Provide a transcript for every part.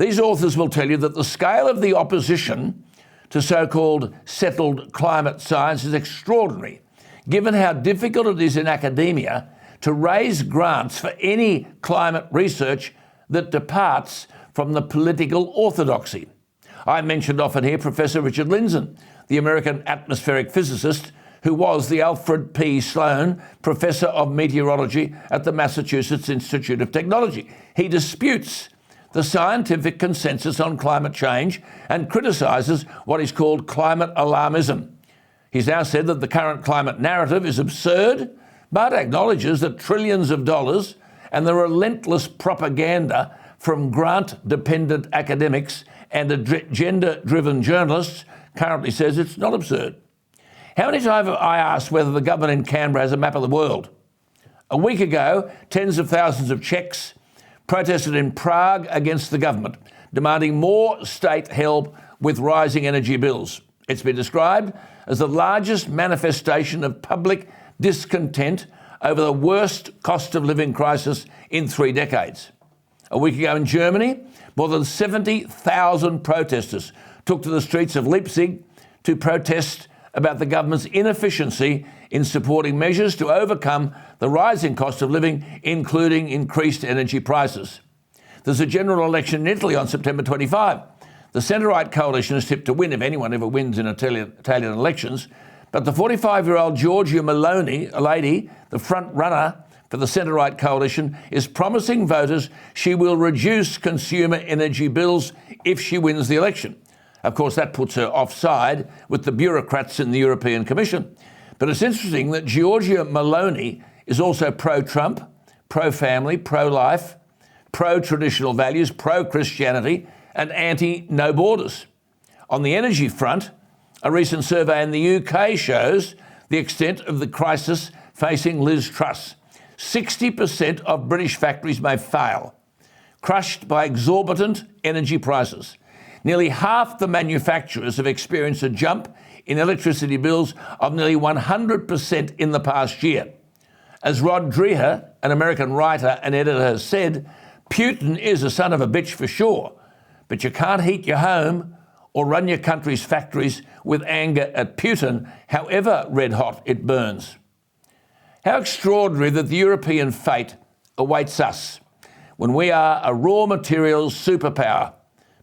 These authors will tell you that the scale of the opposition to so-called settled climate science is extraordinary, given how difficult it is in academia to raise grants for any climate research that departs from the political orthodoxy. I mentioned often here Professor Richard Lindzen, the American atmospheric physicist who was the Alfred P. Sloan Professor of Meteorology at the Massachusetts Institute of Technology. He disputes the scientific consensus on climate change and criticises what is called climate alarmism. He's now said that the current climate narrative is absurd, but acknowledges that trillions of dollars and the relentless propaganda from grant-dependent academics and agenda-driven journalists currently says it's not absurd. How many times have I asked whether the government in Canberra has a map of the world? A week ago, tens of thousands of Czechs protested in Prague against the government, demanding more state help with rising energy bills. It's been described as the largest manifestation of public discontent over the worst cost of living crisis in 3 decades. A week ago in Germany, more than 70,000 protesters took to the streets of Leipzig to protest about the government's inefficiency in supporting measures to overcome the rising cost of living, including increased energy prices. There's a general election in Italy on September 25. The centre-right coalition is tipped to win if anyone ever wins in Italian elections, but the 45-year-old Giorgia Meloni, a lady, the front runner for the centre-right coalition, is promising voters she will reduce consumer energy bills if she wins the election. Of course, that puts her offside with the bureaucrats in the European Commission. But it's interesting that Giorgia Meloni is also pro-Trump, pro-family, pro-life, pro-traditional values, pro-Christianity, and anti-no borders. On the energy front, a recent survey in the UK shows the extent of the crisis facing Liz Truss. 60% of British factories may fail, crushed by exorbitant energy prices. Nearly half the manufacturers have experienced a jump in electricity bills of nearly 100% in the past year. As Rod Dreher, an American writer and editor, has said, Putin is a son of a bitch for sure, but you can't heat your home or run your country's factories with anger at Putin, however red hot it burns. How extraordinary that the European fate awaits us when we are a raw materials superpower.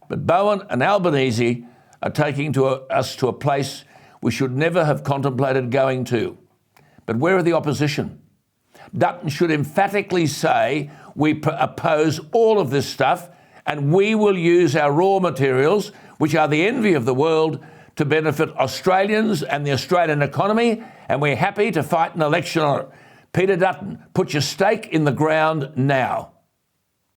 But Bowen and Albanese are taking us to a place we should never have contemplated going to. But where are the opposition? Dutton should emphatically say we oppose all of this stuff and we will use our raw materials, which are the envy of the world, to benefit Australians and the Australian economy, and we're happy to fight an election on it. Peter Dutton, put your stake in the ground now.